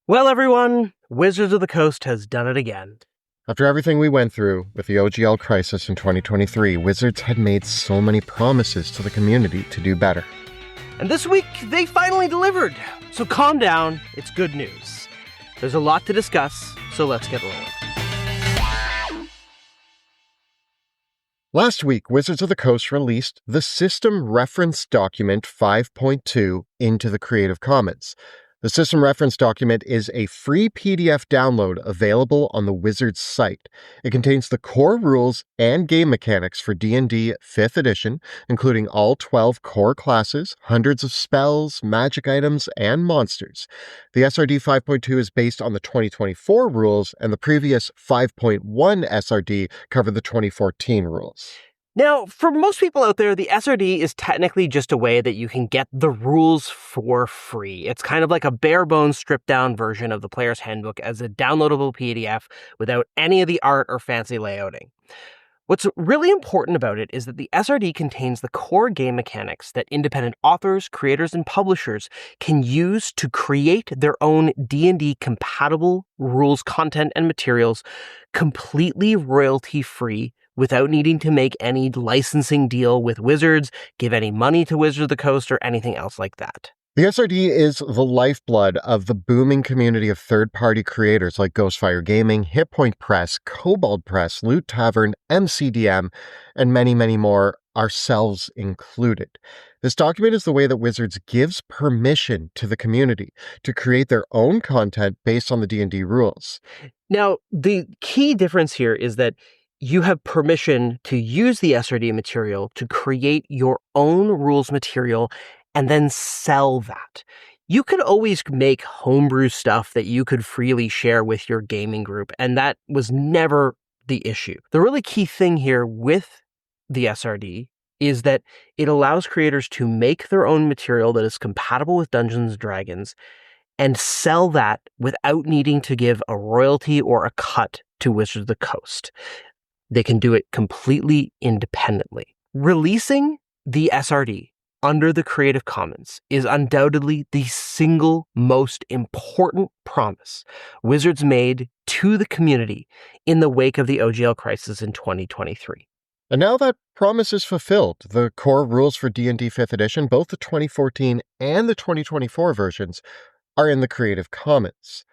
Well, everyone, Wizards of the Coast has done it again. After everything we went through with the OGL crisis in 2023, Wizards had made so many promises to the community to do better. And this week, they finally delivered. So calm down, it's good news. There's a lot to discuss, so let's get rolling. Last week, Wizards of the Coast released the System Reference Document 5.2 into the Creative Commons. The System Reference Document is a free PDF download available on the Wizards site. It contains the core rules and game mechanics for D&D 5th edition, including all 12 core classes, hundreds of spells, magic items, and monsters. The SRD 5.2 is based on the 2024 rules, and the previous 5.1 SRD covered the 2014 rules. Now, for most people out there, the SRD is technically just a way that you can get the rules for free. It's kind of like a bare-bones, stripped-down version of the player's handbook as a downloadable PDF without any of the art or fancy layouting. What's really important about it is that the SRD contains the core game mechanics that independent authors, creators, and publishers can use to create their own D&D compatible rules, content, and materials completely royalty-free without needing to make any licensing deal with Wizards, give any money to Wizards of the Coast, or anything else like that. The SRD is the lifeblood of the booming community of third-party creators like Ghostfire Gaming, Hit Point Press, Kobold Press, Loot Tavern, MCDM, and many, many more, ourselves included. This document is the way that Wizards gives permission to the community to create their own content based on the D&D rules. Now, the key difference here is that you have permission to use the SRD material to create your own rules material and then sell that. You could always make homebrew stuff that you could freely share with your gaming group, and that was never the issue. The really key thing here with the SRD is that it allows creators to make their own material that is compatible with Dungeons & Dragons and sell that without needing to give a royalty or a cut to Wizards of the Coast. They can do it completely independently. Releasing the SRD under the Creative Commons is undoubtedly the single most important promise Wizards made to the community in the wake of the OGL crisis in 2023. And now that promise is fulfilled. The core rules for D&D 5th edition, both the 2014 and the 2024 versions, are in the Creative Commons.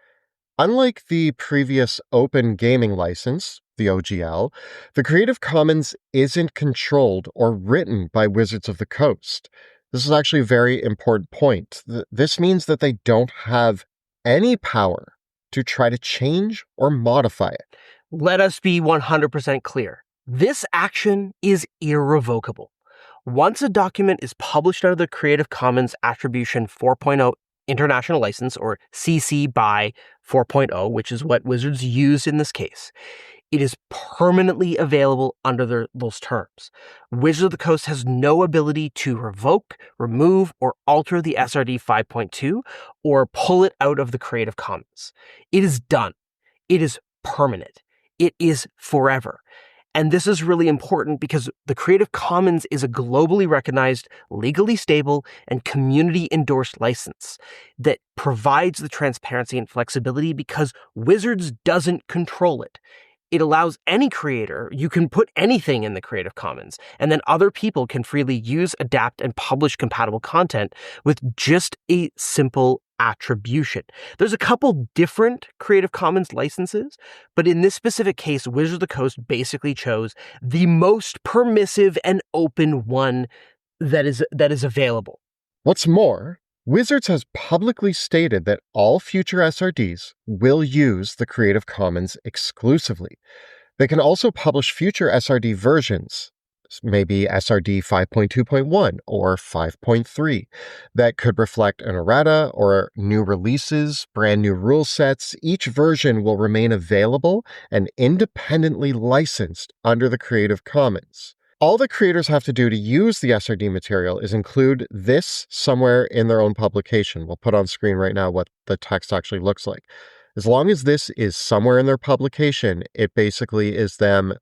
Unlike the previous open gaming license, the OGL, the Creative Commons isn't controlled or written by Wizards of the Coast. This is actually a very important point. This means that they don't have any power to try to change or modify it. Let us be 100% clear. This action is irrevocable. Once a document is published under the Creative Commons Attribution 4.0 International License, or CC BY 4.0, which is what Wizards used in this case, it is permanently available under those terms. Wizards of the Coast has no ability to revoke, remove, or alter the SRD 5.2 or pull it out of the Creative Commons. It is done. It is permanent. It is forever. And this is really important because the Creative Commons is a globally recognized, legally stable, and community-endorsed license that provides the transparency and flexibility because Wizards doesn't control it. It allows any creator, you can put anything in the Creative Commons, and then other people can freely use, adapt, and publish compatible content with just a simple attribution. There's a couple different Creative Commons licenses, but in this specific case, Wizards of the Coast basically chose the most permissive and open one that is available. What's more, Wizards has publicly stated that all future SRDs will use the Creative Commons exclusively. They can also publish future SRD versions, maybe SRD 5.2.1 or 5.3, that could reflect an errata or new releases, brand new rule sets. Each version will remain available and independently licensed under the Creative Commons. All the creators have to do to use the SRD material is include this somewhere in their own publication. We'll put on screen right now what the text actually looks like. As long as this is somewhere in their publication, it basically is them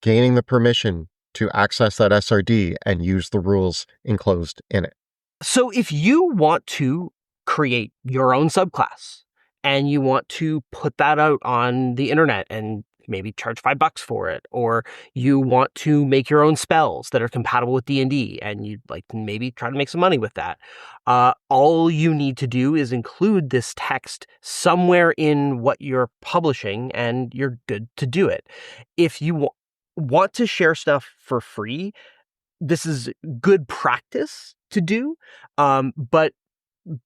gaining the permission to access that SRD and use the rules enclosed in it. So if you want to create your own subclass, and you want to put that out on the internet and maybe charge $5 for it, or you want to make your own spells that are compatible with D&D and you'd like to maybe try to make some money with that. All you need to do is include this text somewhere in what you're publishing and you're good to do it. If you want to share stuff for free, this is good practice to do. But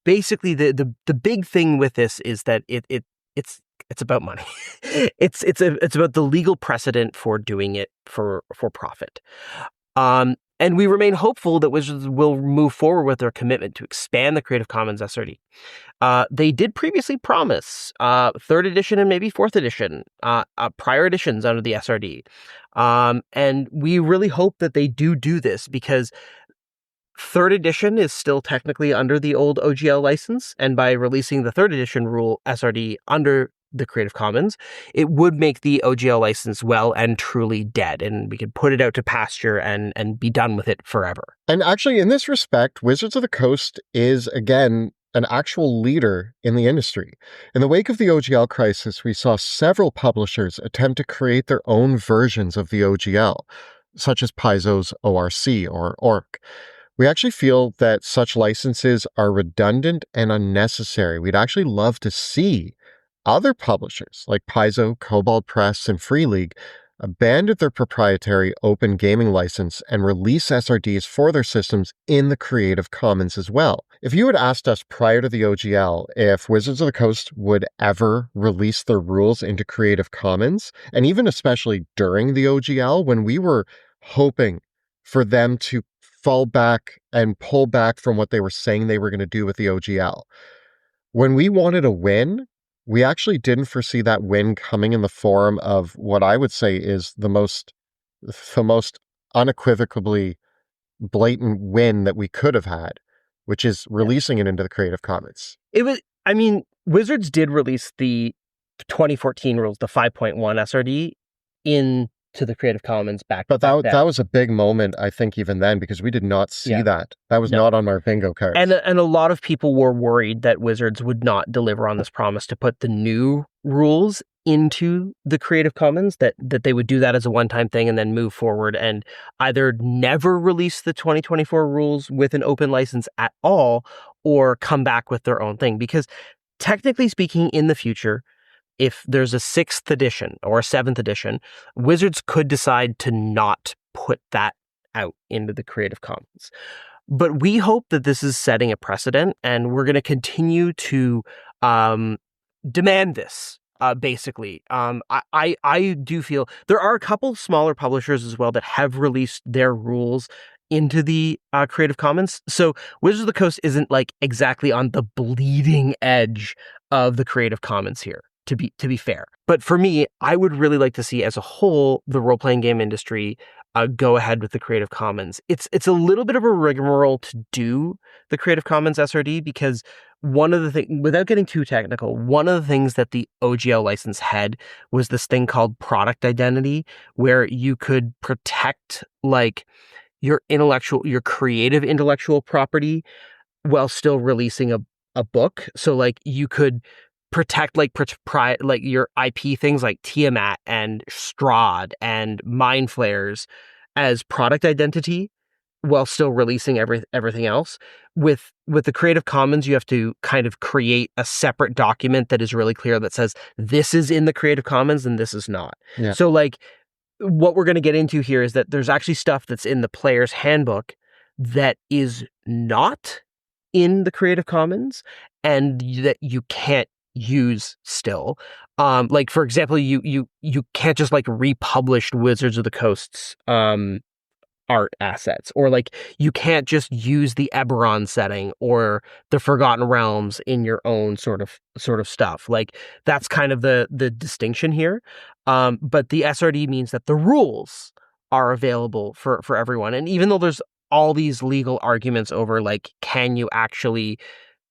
basically the big thing with this is that it's about money. It's about the legal precedent for doing it for profit. And we remain hopeful that Wizards will move forward with their commitment to expand the Creative Commons SRD. They did previously promise third edition and maybe fourth edition, prior editions under the SRD. And we really hope that they do this, because third edition is still technically under the old OGL license, and by releasing the third edition rule SRD under the Creative Commons, it would make the OGL license well and truly dead, and we could put it out to pasture and be done with it forever. And actually, in this respect, Wizards of the Coast is, again, an actual leader in the industry. In the wake of the OGL crisis, we saw several publishers attempt to create their own versions of the OGL, such as Paizo's ORC or ORC. We actually feel that such licenses are redundant and unnecessary. We'd actually love to see other publishers like Paizo, Cobalt Press, and Free League abandon their proprietary open gaming license and release SRDs for their systems in the Creative Commons as well. If you had asked us prior to the OGL if Wizards of the Coast would ever release their rules into Creative Commons, and even especially during the OGL, when we were hoping for them to fall back and pull back from what they were saying they were going to do with the OGL. When we wanted a win, we actually didn't foresee that win coming in the form of what I would say is the most unequivocally blatant win that we could have had, which is releasing it into the Creative Commons. Wizards did release the 2014 rules, the 5.1 SRD, into the Creative Commons back. But that was a big moment, I think, even then, because we did not see that. That was not on our bingo cards. And a lot of people were worried that Wizards would not deliver on this promise to put the new rules into the Creative Commons, that they would do that as a one-time thing and then move forward and either never release the 2024 rules with an open license at all, or come back with their own thing. Because technically speaking, in the future, if there's a 6th edition or a 7th edition, Wizards could decide to not put that out into the Creative Commons. But we hope that this is setting a precedent, and we're going to continue to demand this, basically. I do feel there are a couple smaller publishers as well that have released their rules into the Creative Commons. So Wizards of the Coast isn't like exactly on the bleeding edge of the Creative Commons here, to be fair. But for me, I would really like to see as a whole the role-playing game industry go ahead with the Creative Commons. It's a little bit of a rigmarole to do the Creative Commons SRD, because one of the things, without getting too technical, one of the things that the OGL license had was this thing called product identity, where you could protect like your creative intellectual property while still releasing a book. So like you could protect like your IP things like Tiamat and Strahd and Mind Flayers as product identity while still releasing everything else. With the Creative Commons, you have to kind of create a separate document that is really clear that says this is in the Creative Commons and this is not. Yeah. So like what we're going to get into here is that there's actually stuff that's in the player's handbook that is not in the Creative Commons and that you can't use still. Like for example, you can't just like republish Wizards of the Coast's art assets, or like you can't just use the Eberron setting or the Forgotten Realms in your own sort of stuff. Like that's kind of the distinction here. But the SRD means that the rules are available for everyone. And even though there's all these legal arguments over like, can you actually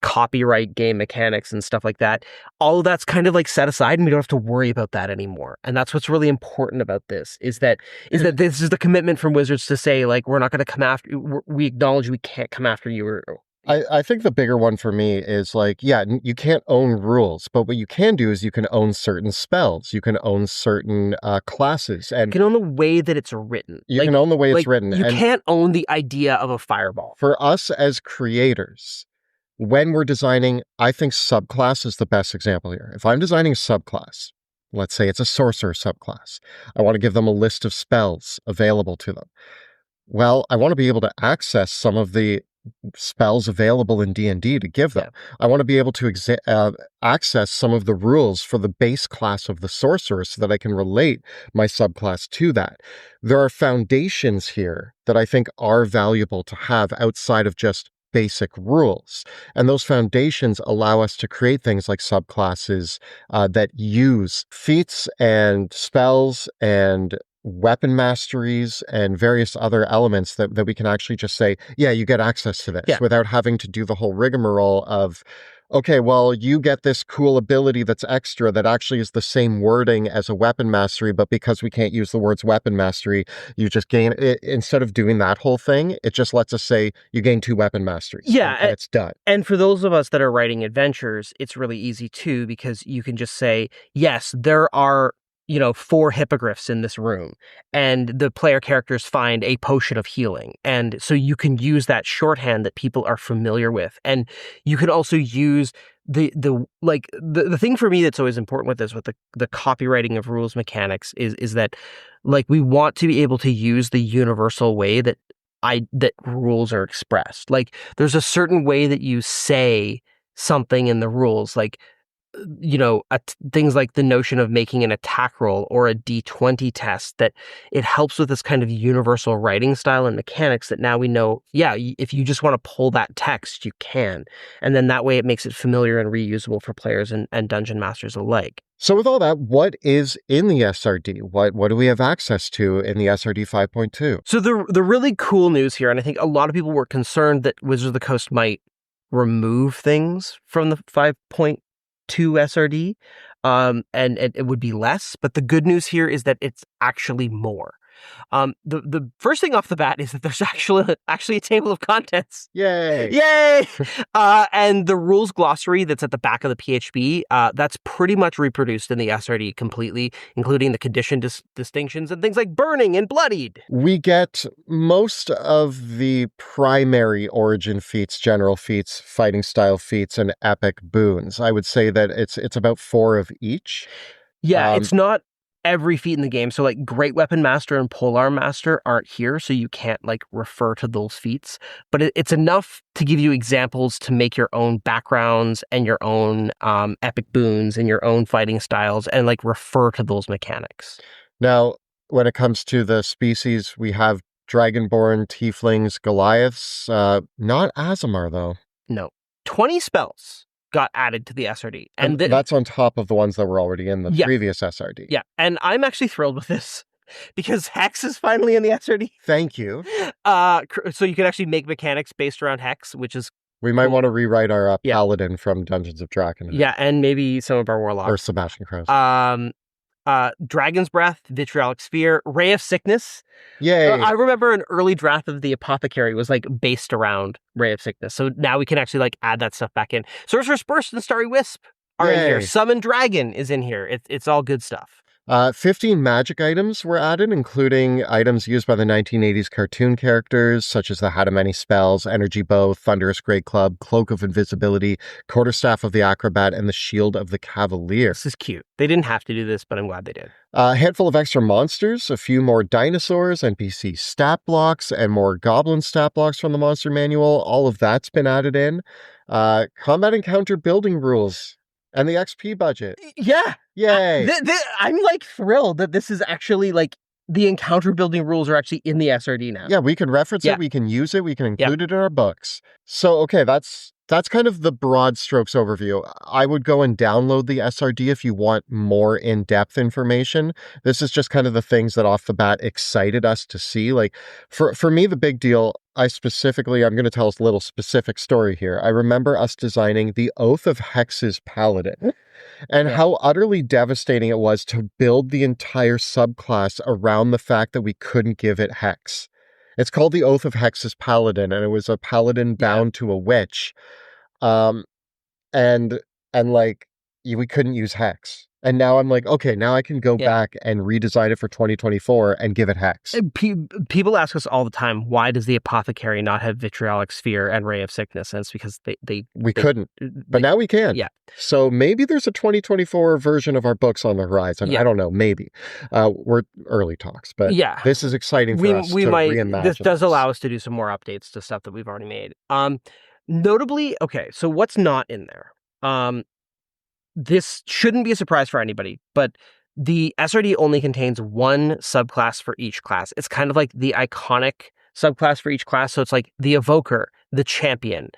copyright game mechanics and stuff like that, all of that's kind of like set aside, and we don't have to worry about that anymore. And that's what's really important about this, is that this is the commitment from Wizards to say like, we're not going to come after, we acknowledge we can't come after you I think the bigger one for me is like, yeah, you can't own rules, but what you can do is you can own certain spells, you can own certain classes, You and can own the way that it's written. you can own the way it's Like written. you And can't own the idea of a fireball. for us as creators, when we're designing, I think subclass is the best example here. If I'm designing a subclass, let's say it's a sorcerer subclass, I want to give them a list of spells available to them. Well, I want to be able to access some of the spells available in D&D to give them. Yeah. I want to be able to access some of the rules for the base class of the sorcerer so that I can relate my subclass to that. There are foundations here that I think are valuable to have outside of just basic rules. And those foundations allow us to create things like subclasses that use feats and spells and weapon masteries and various other elements that we can actually just say, yeah, you get access to this, Yeah. without having to do the whole rigmarole of, okay, well, you get this cool ability that's extra that actually is the same wording as a weapon mastery, but because we can't use the words weapon mastery, you just gain it. Instead of doing that whole thing, it just lets us say you gain 2 weapon masteries. Yeah, and it's done. And for those of us that are writing adventures, it's really easy too, because you can just say, yes, there are, 4 hippogriffs in this room, and the player characters find a potion of healing. And so you can use that shorthand that people are familiar with. And you can also use the thing for me that's always important with this, with the copywriting of rules mechanics is that, like, we want to be able to use the universal way that rules are expressed. Like, there's a certain way that you say something in the rules, like, things like the notion of making an attack roll or a D20 test, that it helps with this kind of universal writing style and mechanics that now we know, yeah, if you just want to pull that text, you can. And then that way it makes it familiar and reusable for players and dungeon masters alike. So with all that, what is in the SRD? What do we have access to in the SRD 5.2? So the really cool news here, and I think a lot of people were concerned that Wizards of the Coast might remove things from the 5.2 SRD, and it would be less. But the good news here is that it's actually more. The first thing off the bat is that there's actually a table of contents. Yay! Yay! And the rules glossary that's at the back of the PHB, that's pretty much reproduced in the SRD completely, including the condition distinctions and things like burning and bloodied. We get most of the primary origin feats, general feats, fighting style feats, and epic boons. I would say that it's about 4 of each. Yeah, it's not every feat in the game. So, like, Great Weapon Master and Polearm Master aren't here, so you can't, like, refer to those feats. But it's enough to give you examples to make your own backgrounds and your own epic boons and your own fighting styles, and, like, refer to those mechanics. Now, when it comes to the species, we have Dragonborn, Tieflings, Goliaths. Not Aasimar, though. No. 20 spells got added to the SRD. And that's on top of the ones that were already in the previous SRD. Yeah, and I'm actually thrilled with this because Hex is finally in the SRD. Thank you. So you can actually make mechanics based around Hex, which is We might want to rewrite our Paladin from Dungeons of Draken. Yeah, and maybe some of our Warlocks. Or Sebastian Crows. Dragon's Breath, Vitriolic Sphere, Ray of Sickness. Yay! I remember an early draft of the Apothecary was, like, based around Ray of Sickness. So now we can actually, like, add that stuff back in. Sorcerer's Burst and Starry Wisp are in here. Summon Dragon is in here. It's all good stuff. 15 magic items were added, including items used by the 1980s cartoon characters, such as the Hat of Many Spells, Energy Bow, Thunderous Great Club, Cloak of Invisibility, Quarterstaff of the Acrobat, and the Shield of the Cavalier. This is cute. They didn't have to do this, but I'm glad they did. A handful of extra monsters, a few more dinosaurs, NPC stat blocks, and more goblin stat blocks from the monster manual. All of that's been added in. Combat encounter building rules. And the XP budget. Yeah. Yay. I'm, like, thrilled that this is actually, like, the encounter building rules are actually in the SRD now. Yeah, we can reference it, we can use it, we can include it in our books. So, okay, that's kind of the broad strokes overview. I would go and download the SRD if you want more in-depth information. This is just kind of the things that off the bat excited us to see. Like, for me, the big deal, I'm going to tell us a little specific story here. I remember us designing the Oath of Hex's Paladin and how utterly devastating it was to build the entire subclass around the fact that we couldn't give it Hex. It's called the Oath of Hex's Paladin, and it was a paladin bound to a witch. Um, and like we couldn't use hex. And now I'm like, okay, now I can go back and redesign it for 2024 and give it hex. People ask us all the time, why does the apothecary not have vitriolic sphere and ray of sickness? And it's because we couldn't, but now we can. Yeah. So maybe there's a 2024 version of our books on the horizon. Yeah. I don't know, maybe. We're early talks, but this is exciting for us to reimagine. This does allow us to do some more updates to stuff that we've already made. Notably, okay, so what's not in there? This shouldn't be a surprise for anybody, but the SRD only contains one subclass for each class. It's kind of like the iconic subclass for each class. So it's like the Evoker, the Champion,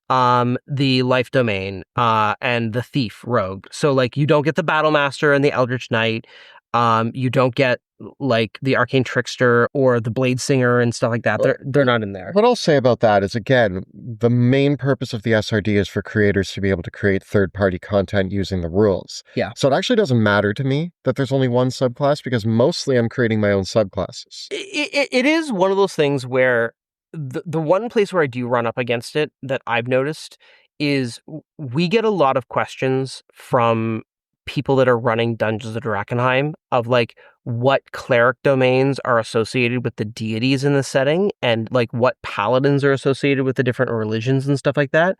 the Life Domain, and the Thief Rogue. So like you don't get the Battle Master and the Eldritch Knight. You don't get like the Arcane Trickster or the Blade Singer and stuff like that. They're not in there. What I'll say about that is, again, the main purpose of the SRD is for creators to be able to create third-party content using the rules. Yeah. So it actually doesn't matter to me that there's only one subclass, because mostly I'm creating my own subclasses. It is one of those things where the one place where I do run up against it that I've noticed is we get a lot of questions from people that are running Dungeons of Drakkenheim of like what cleric domains are associated with the deities in the setting and like what paladins are associated with the different religions and stuff like that.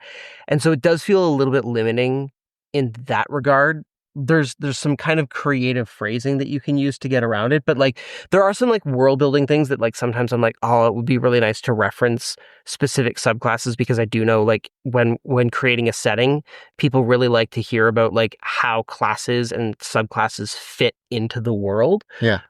And so it does feel a little bit limiting in that regard. There's some kind of creative phrasing that you can use to get around it, but like there are some like world building things that like sometimes I'm like, oh, it would be really nice to reference specific subclasses, because I do know like when creating a setting, people really like to hear about like how classes and subclasses fit into the world. Yeah.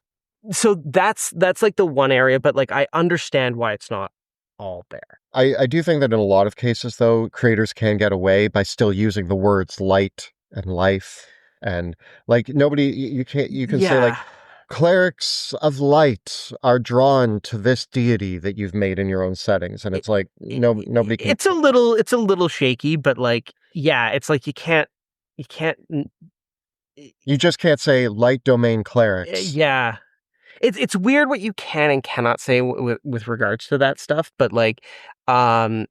So that's like the one area, but like I understand why it's not all there. I do think that in a lot of cases though, creators can get away by still using the words light and life. And like nobody, you can say like clerics of light are drawn to this deity that you've made in your own settings, and it's like nobody can. It's a little shaky, but like it's like you can't. You just can't say light domain clerics. Yeah, it's weird what you can and cannot say with regards to that stuff, but like, and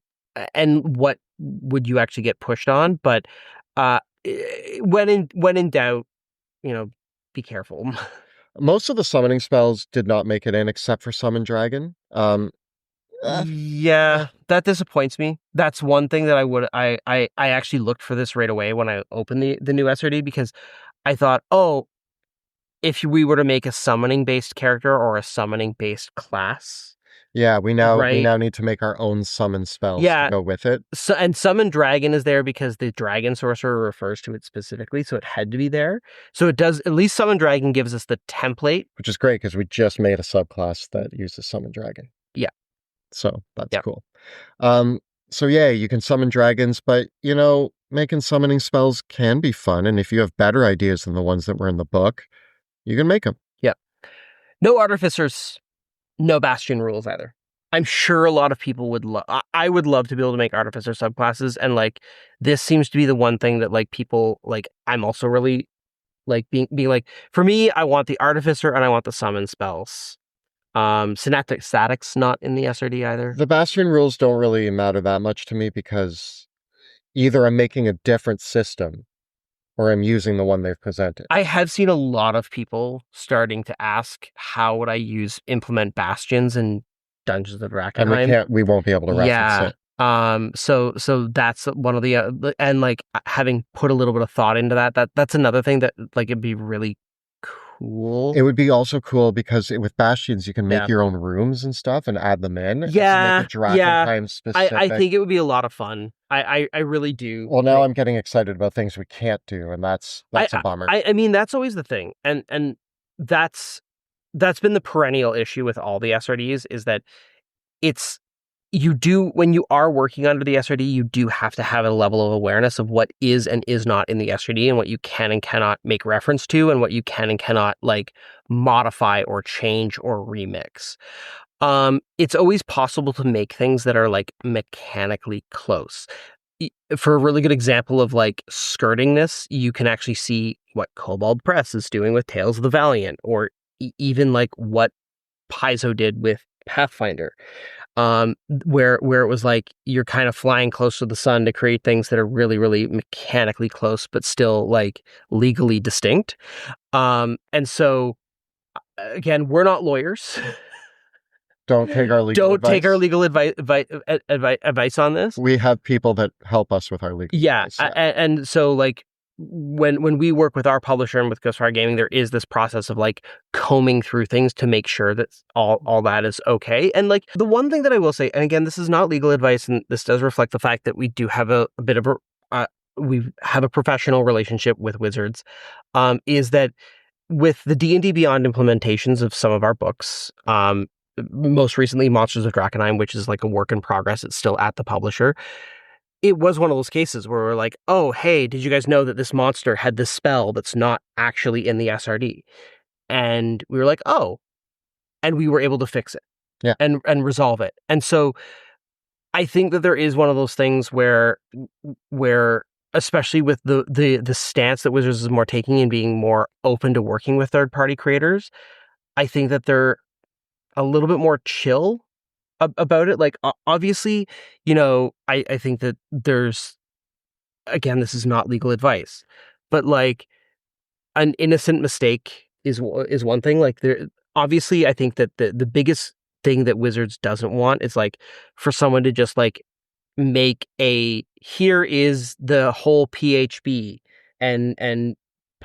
what would you actually get pushed on, but when in doubt, be careful. Most of the summoning spells did not make it in, except for Summon Dragon. Yeah, that disappoints me. That's one thing that I actually looked for this right away when I opened the new SRD, because I thought, oh, if we were to make a summoning based character or a summoning based class. Yeah, we now need to make our own summon spells to go with it. So, and Summon Dragon is there because the Dragon Sorcerer refers to it specifically, so it had to be there. So it does, at least Summon Dragon gives us the template. Which is great, because we just made a subclass that uses Summon Dragon. Yeah. So that's cool. So yeah, you can summon dragons, but making summoning spells can be fun, and if you have better ideas than the ones that were in the book, you can make them. Yeah. No Artificers. No Bastion rules either. I'm sure a lot of people would love. I would love to be able to make Artificer subclasses, and like this seems to be the one thing that like people like. I'm also really like being like, for me, I want the Artificer and I want the summon spells. Synaptic Static's not in the SRD either. The Bastion rules don't really matter that much to me, because either I'm making a different system or I'm using the one they've presented. I have seen a lot of people starting to ask, how would I implement Bastions in Dungeons of Drakkenheim? And we won't be able to reference it. So that's one of the, and like having put a little bit of thought into that's another thing that like it'd be really cool. It would be also cool because with Bastions you can make your own rooms and stuff and add them in. Yeah, make Drakkenheim specific. I think it would be a lot of fun. I really do. Well, now I'm getting excited about things we can't do, and that's a bummer. I mean, that's always the thing, and that's been the perennial issue with all the SRDs, is that when you are working under the SRD, you do have to have a level of awareness of what is and is not in the SRD, and what you can and cannot make reference to, and what you can and cannot like modify or change or remix. It's always possible to make things that are like mechanically close. For a really good example of like skirtingness, you can actually see what Kobold Press is doing with Tales of the Valiant, or even like what Paizo did with Pathfinder, where it was like you're kind of flying close to the sun to create things that are really, really mechanically close, but still like legally distinct. And so again, we're not lawyers. Don't take our legal Don't take our advice. legal advice on this. We have people that help us with our legal advice. Yeah. And so like when we work with our publisher and with Ghostfire Gaming, there is this process of like combing through things to make sure that all that is okay. And like the one thing that I will say, and again, this is not legal advice, and this does reflect the fact that we do have a bit of a we have a professional relationship with Wizards, is that with the D&D Beyond implementations of some of our books, most recently Monsters of Drakenheim, which is like a work in progress, it's still at the publisher. It was one of those cases where we're like, oh, hey, did you guys know that this monster had this spell that's not actually in the SRD? And we were like, oh, and we were able to fix it. Yeah. And resolve it. And so I think that there is one of those things where especially with the stance that Wizards is more taking and being more open to working with third-party creators, I think that they're a little bit more chill about it. Like, obviously, I think that there's, again, this is not legal advice, but like an innocent mistake is one thing. Like, obviously, I think that the biggest thing that Wizards doesn't want is like for someone to just like make here is the whole PHB and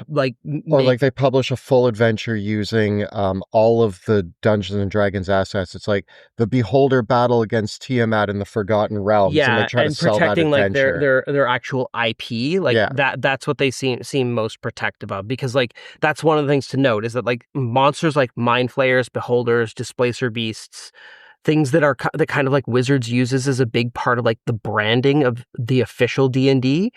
like or like they publish a full adventure using all of the Dungeons and Dragons assets. It's like the Beholder battle against Tiamat in the Forgotten Realms, and they try to sell that protecting like adventure. their actual IP, like that's what they seem most protective of, because like that's one of the things to note is that like monsters like Mind Flayers, Beholders, Displacer Beasts, things that kind of like Wizards uses as a big part of like the branding of the official D&D,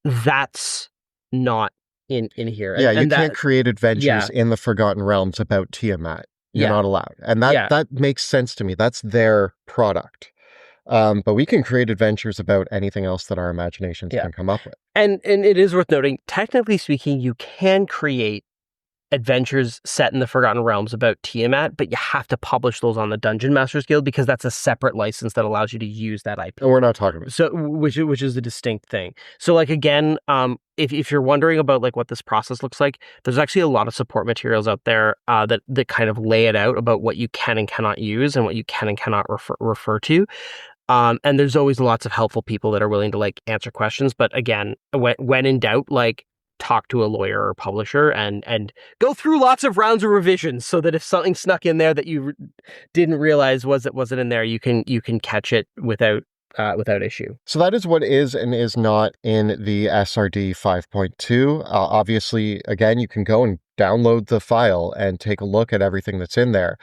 that's not in here. Yeah, you can't create adventures in the Forgotten Realms about Tiamat. You're not allowed. And that makes sense to me. That's their product. But we can create adventures about anything else that our imaginations can come up with. And it is worth noting, technically speaking, you can create adventures set in the Forgotten Realms about Tiamat, but you have to publish those on the Dungeon Masters Guild because that's a separate license that allows you to use that IP. And we're not talking about so which is a distinct thing. So like again, if you're wondering about like what this process looks like, there's actually a lot of support materials out there that kind of lay it out about what you can and cannot use and what you can and cannot refer to. And there's always lots of helpful people that are willing to like answer questions. But again, when in doubt, like talk to a lawyer or publisher and go through lots of rounds of revisions so that if something snuck in there that you didn't realize wasn't in there, you can catch it without issue. So that is what is and is not in the SRD 5.2. Obviously, again, you can go and download the file and take a look at everything that's in there.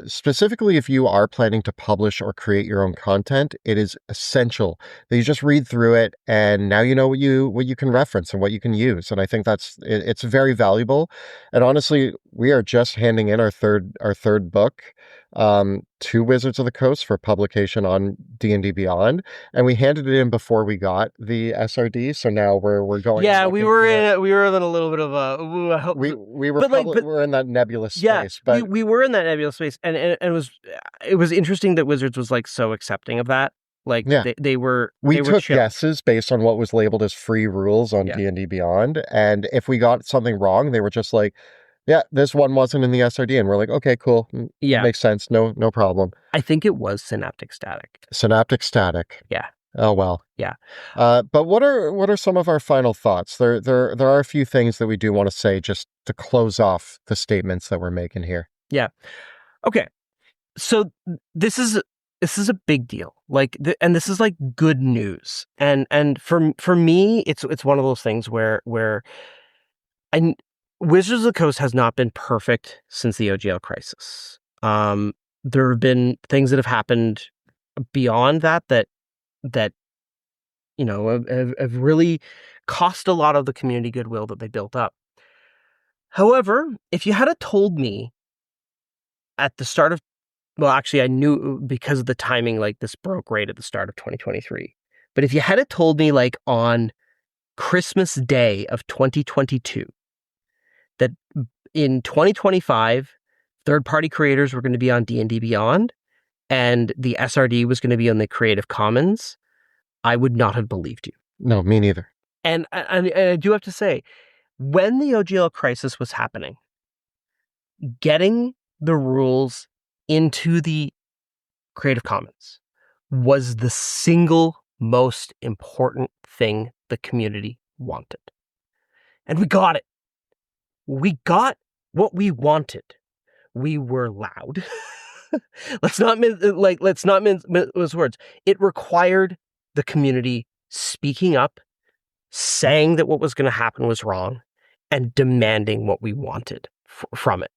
Specifically, if you are planning to publish or create your own content, it is essential that you just read through it, and now you know what you can reference and what you can use. And I think it's very valuable. And honestly, we are just handing in our third book to Wizards of the Coast for publication on D&D Beyond, and we handed it in before we got the SRD. So now we're going. Yeah, we were in a little bit of a. We're in that nebulous space. But we were in that nebulous space, and it was interesting that Wizards was like so accepting of that. Like they were. We took guesses based on what was labeled as free rules on D&D Beyond, and if we got something wrong, they were just like, yeah, this one wasn't in the SRD, and we're like, okay, cool. Yeah. Makes sense. No problem. I think it was Synaptic Static. Synaptic Static. Yeah. Oh, well. Yeah. But what are some of our final thoughts? There are a few things that we do want to say just to close off the statements that we're making here. Yeah. Okay. So this is a big deal. Like, and this is like good news. And for me, it's one of those things where Wizards of the Coast has not been perfect since the OGL crisis. There have been things that have happened beyond that have really cost a lot of the community goodwill that they built up. However, if you had told me at the start of, well, actually, I knew because of the timing, like this broke right at the start of 2023. But if you had told me like on Christmas Day of 2022, that in 2025, third-party creators were going to be on D&D Beyond, and the SRD was going to be on the Creative Commons, I would not have believed you. No, me neither. And I do have to say, when the OGL crisis was happening, getting the rules into the Creative Commons was the single most important thing the community wanted. And we got it. We got what we wanted. We were loud. Let's not mince words. It required the community speaking up, saying that what was going to happen was wrong, and demanding what we wanted from it.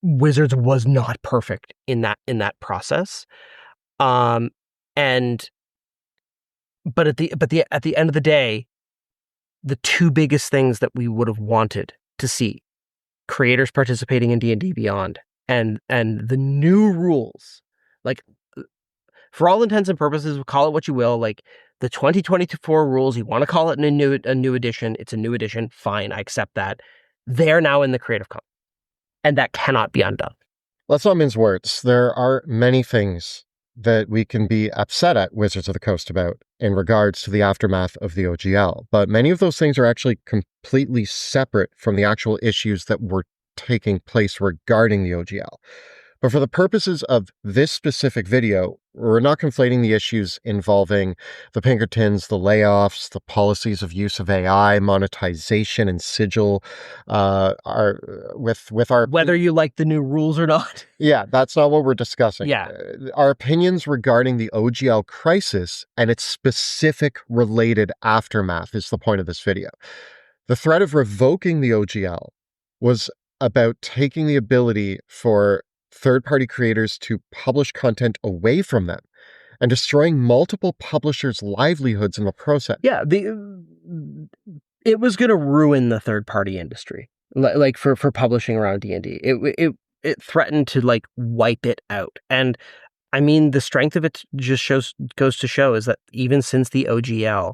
Wizards was not perfect in that process, but at the end of the day, the two biggest things that we would have wanted to see: creators participating in D&D Beyond, and the new rules. Like, for all intents and purposes, call it what you will. Like, the 2024 rules, you want to call it a new edition. It's a new edition. Fine, I accept that. They're now in the Creative Commons, and that cannot be undone. Let's not mince words. There are many things that we can be upset at Wizards of the Coast about in regards to the aftermath of the OGL, but many of those things are actually completely separate from the actual issues that were taking place regarding the OGL. But for the purposes of this specific video, we're not conflating the issues involving the Pinkertons, the layoffs, the policies of use of AI, monetization, and sigil. With our Whether you like the new rules or not. Yeah, that's not what we're discussing. Yeah. Our opinions regarding the OGL crisis and its specific related aftermath is the point of this video. The threat of revoking the OGL was about taking the ability for third-party creators to publish content away from them and destroying multiple publishers' livelihoods in the process. Yeah, it was going to ruin the third-party industry, like for publishing around D&D. It threatened to like wipe it out. And I mean, the strength of it just goes to show is that even since the OGL,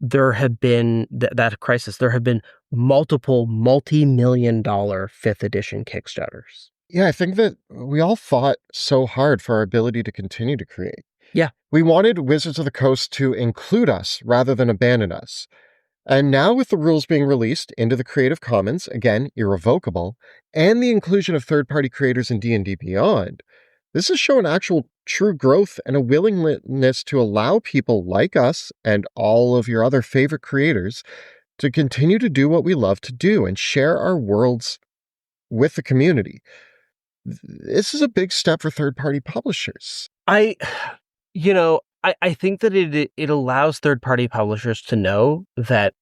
there have been that crisis. There have been multiple multi-million-dollar 5th edition Kickstarters. Yeah, I think that we all fought so hard for our ability to continue to create. Yeah. We wanted Wizards of the Coast to include us rather than abandon us. And now with the rules being released into the Creative Commons, again, irrevocable, and the inclusion of third-party creators in D&D Beyond, this has shown actual true growth and a willingness to allow people like us and all of your other favorite creators to continue to do what we love to do and share our worlds with the community. This is a big step for third-party publishers. I think that it allows third-party publishers to know that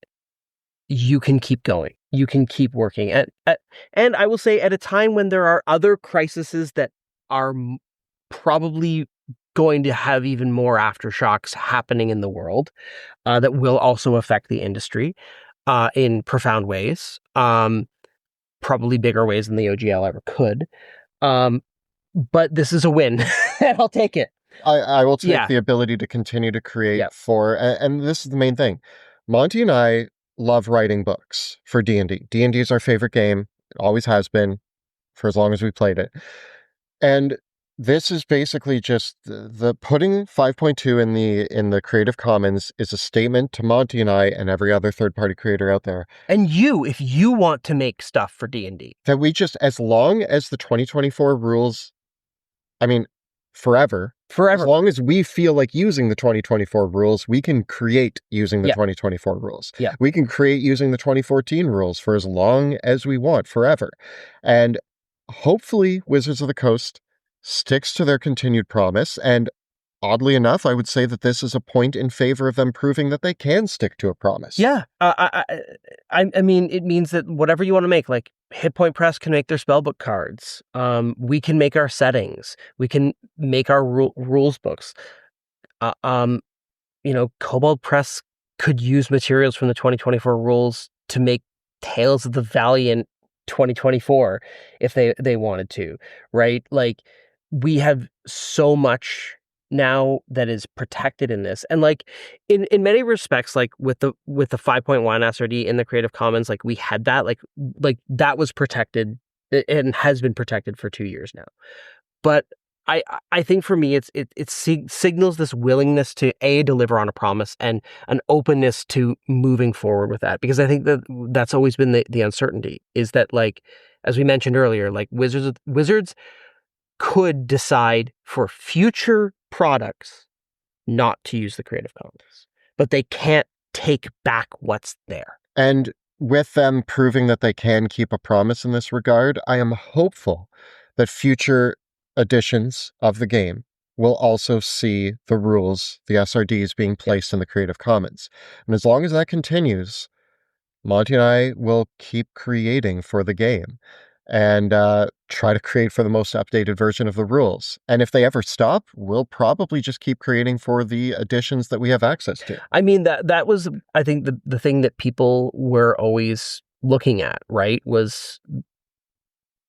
you can keep going. You can keep working. And I will say, at a time when there are other crises that are probably going to have even more aftershocks happening in the world that will also affect the industry in profound ways, probably bigger ways than the OGL ever could. But this is a win, and I'll take it. I will take the ability to continue to create and this is the main thing. Monty and I love writing books for D&D. D&D is our favorite game. It always has been for as long as we played it. And this is basically just the putting 5.2 in the Creative Commons is a statement to Monty and I and every other third-party creator out there. And if you want to make stuff for D&D. That we just, as long as the 2024 rules, forever. As long as we feel like using the 2024 rules, we can create using the 2024 rules. Yeah. We can create using the 2014 rules for as long as we want, forever. And hopefully Wizards of the Coast sticks to their continued promise. And oddly enough, I would say that this is a point in favor of them proving that they can stick to a promise. Yeah. I mean, it means that whatever you want to make, like Hit Point Press can make their spellbook cards. We can make our settings. We can make our rules books. Kobold Press could use materials from the 2024 rules to make Tales of the Valiant 2024 if they wanted to, right? Like, we have so much now that is protected in this, and like in many respects, like with the 5.1 SRD in the Creative Commons, like we had that, like that was protected and has been protected for 2 years now. But I think for me, it signals this willingness to deliver on a promise and an openness to moving forward with that, because I think that's always been the uncertainty, is that, like, as we mentioned earlier, like Wizards could decide for future products not to use the Creative Commons, but they can't take back what's there. And with them proving that they can keep a promise in this regard, I am hopeful that future editions of the game will also see the rules, the SRDs, being placed in the Creative Commons. And as long as that continues, Monty and I will keep creating for the game and try to create for the most updated version of the rules. And if they ever stop, we'll probably just keep creating for the editions that we have access to. I mean, that was, I think, the thing that people were always looking at, right? Was,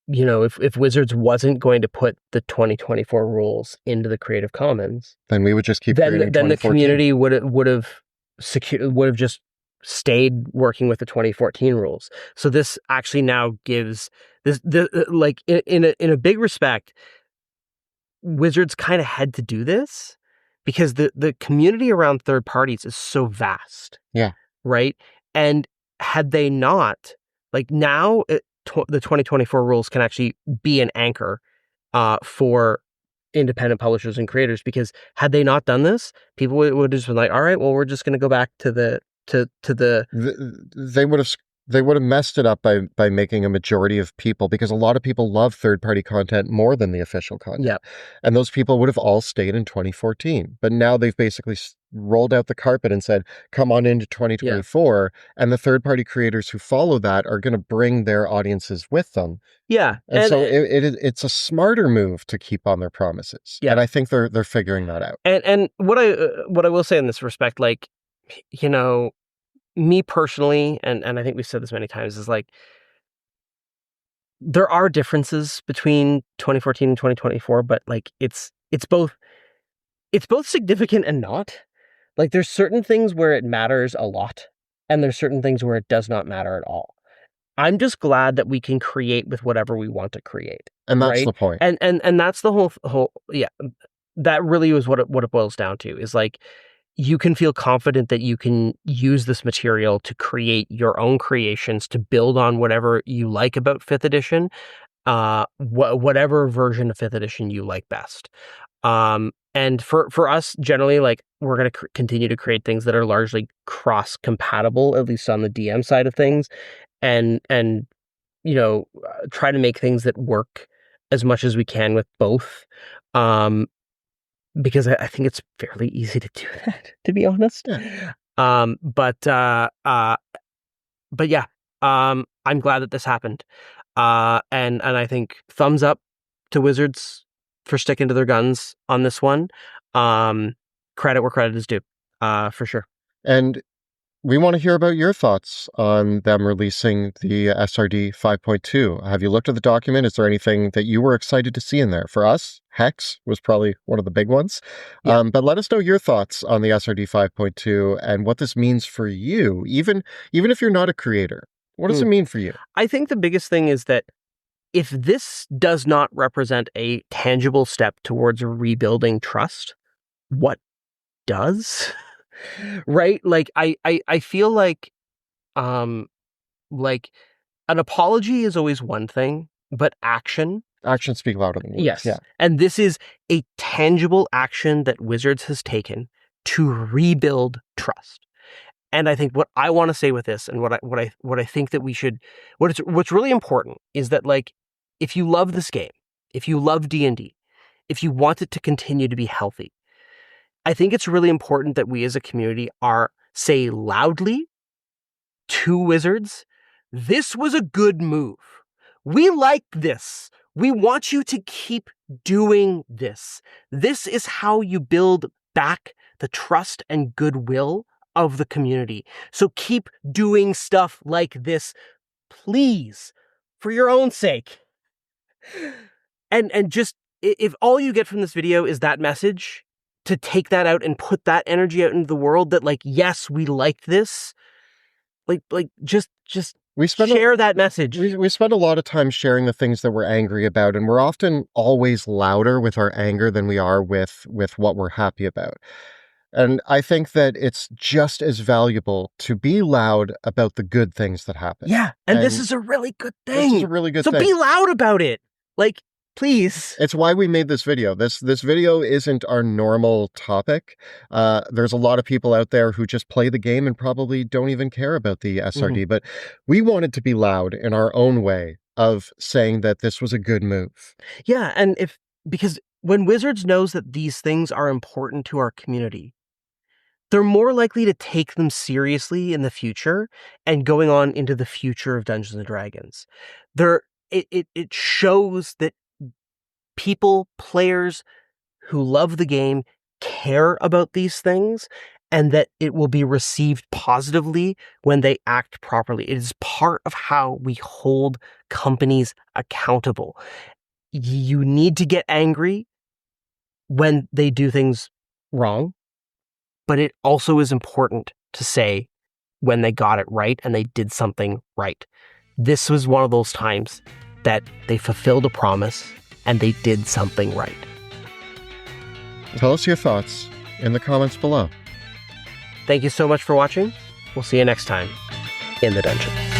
if Wizards wasn't going to put the 2024 rules into the Creative Commons, then we would just keep creating then the community would have just stayed working with the 2014 rules. So this actually now gives this like, in a big respect, Wizards kind of had to do this because the community around third parties is so vast. Yeah. Right? And had they not, like, now the 2024 rules can actually be an anchor for independent publishers and creators, because had they not done this, people would have just been like, all right, well, we're just going to go back to the they would have messed it up by making a majority of people, because a lot of people love third-party content more than the official content. Yeah. And those people would have all stayed in 2014. But now they've basically rolled out the carpet and said, come on into 2024. Yeah. And the third-party creators who follow that are going to bring their audiences with them. Yeah. And so it's a smarter move to keep on their promises. Yeah. And I think they're figuring that out. And what I will say in this respect, like, me personally, and I think we've said this many times, is like, there are differences between 2014 and 2024, but like it's both significant and not. Like, there's certain things where it matters a lot, and there's certain things where it does not matter at all. I'm just glad that we can create with whatever we want to create. And that's right? the point. And that's the whole yeah. That really is what it boils down to, is like, you can feel confident that you can use this material to create your own creations, to build on whatever you like about 5th edition, whatever version of 5th edition you like best. And for us, generally, like, we're going to continue to create things that are largely cross-compatible, at least on the DM side of things, and try to make things that work as much as we can with both. Because I think it's fairly easy to do that, to be honest. Yeah. But yeah, I'm glad that this happened. And I think thumbs up to Wizards for sticking to their guns on this one. Credit where credit is due, for sure. And we want to hear about your thoughts on them releasing the SRD 5.2. Have you looked at the document? Is there anything that you were excited to see in there? For us, Hex was probably one of the big ones. Yeah. But let us know your thoughts on the SRD 5.2 and what this means for you, even if you're not a creator. What does it mean for you? I think the biggest thing is that if this does not represent a tangible step towards rebuilding trust, what does? Right? Like, I feel like an apology is always one thing, but actions speak louder than words. Yes. Yeah. And this is a tangible action that Wizards has taken to rebuild trust. And I think what I want to say with this, and what I think that we should, what's really important, is that, like, if you love this game, if you love D&D, if you want it to continue to be healthy, I think it's really important that we as a community say loudly to Wizards, this was a good move. We like this. We want you to keep doing this. This is how you build back the trust and goodwill of the community. So keep doing stuff like this, please, for your own sake. And just, if all you get from this video is that message, to take that out and put that energy out into the world, that, like, yes, we liked this, like just share that message. We spend a lot of time sharing the things that we're angry about, and we're often always louder with our anger than we are with what we're happy about. And I think that it's just as valuable to be loud about the good things that happen. Yeah, and this is a really good thing. This is a really good thing. So be loud about it. Like, please. It's why we made this video. This video isn't our normal topic. There's a lot of people out there who just play the game and probably don't even care about the SRD, but we wanted to be loud in our own way of saying that this was a good move. Yeah, and because when Wizards knows that these things are important to our community, they're more likely to take them seriously in the future and going on into the future of Dungeons and Dragons. It shows that players who love the game care about these things and that it will be received positively when they act properly. It is part of how we hold companies accountable. You need to get angry when they do things wrong, but it also is important to say when they got it right and they did something right. This was one of those times that they fulfilled a promise and they did something right. Tell us your thoughts in the comments below. Thank you so much for watching. We'll see you next time in the dungeon.